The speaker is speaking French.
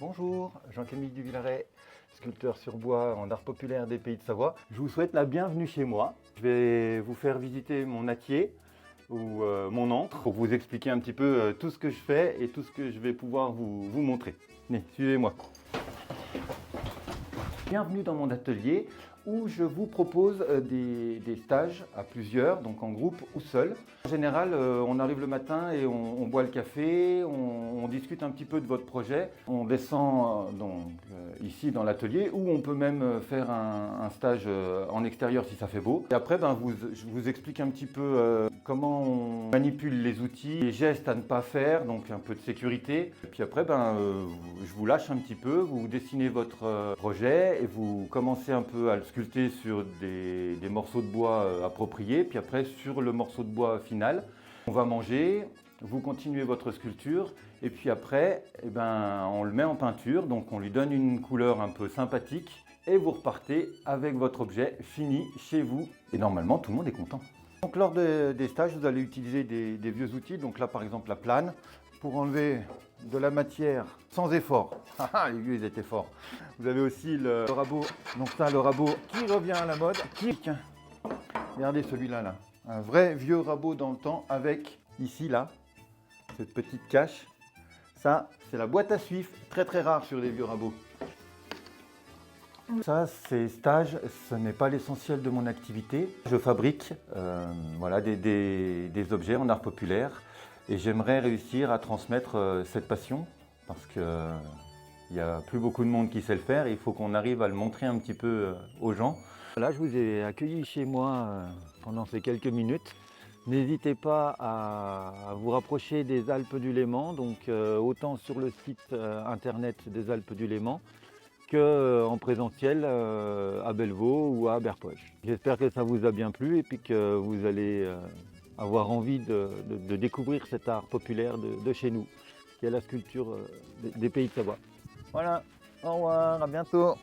Bonjour, Jean-Camille Duvillaret, sculpteur sur bois en art populaire des Pays de Savoie. Je vous souhaite la bienvenue chez moi. Je vais vous faire visiter mon atelier ou mon antre pour vous expliquer un petit peu tout ce que je fais et tout ce que je vais pouvoir vous montrer. Venez, suivez-moi. Bienvenue dans mon atelier où je vous propose des stages à plusieurs, donc en groupe ou seul. En général, on arrive le matin et on boit le café, on discute un petit peu de votre projet. On descend ici dans l'atelier où on peut même faire un stage en extérieur si ça fait beau. Et après, je vous explique un petit peu comment on manipule les outils, les gestes à ne pas faire, donc un peu de sécurité. Et puis après, je vous lâche un petit peu, vous dessinez votre projet et vous commencez un peu à le sculpter sur des morceaux de bois appropriés. Puis après, sur le morceau de bois final, on va manger, vous continuez votre sculpture et puis après, on le met en peinture, donc on lui donne une couleur un peu sympathique et vous repartez avec votre objet fini chez vous. Et normalement, tout le monde est content. Donc lors des stages, vous allez utiliser des vieux outils, donc là par exemple la plane, pour enlever de la matière sans effort. Les vieux ils étaient forts. Vous avez aussi le rabot, donc ça le rabot qui revient à la mode. Tiens, regardez celui-là là, un vrai vieux rabot dans le temps avec ici là, cette petite cache. Ça c'est la boîte à suif, très très rare sur les vieux rabots. Ça, ces stages, ce n'est pas l'essentiel de mon activité. Je fabrique des objets en art populaire et j'aimerais réussir à transmettre cette passion parce qu'il n'y a plus beaucoup de monde qui sait le faire et il faut qu'on arrive à le montrer un petit peu aux gens. Là, je vous ai accueilli chez moi pendant ces quelques minutes. N'hésitez pas à vous rapprocher des Alpes du Léman, donc autant sur le site internet des Alpes du Léman, en présentiel à Bellevaux ou à Berpoche. J'espère que ça vous a bien plu et puis que vous allez avoir envie de découvrir cet art populaire de chez nous, qui est la sculpture des Pays de Savoie. Voilà, au revoir, à bientôt.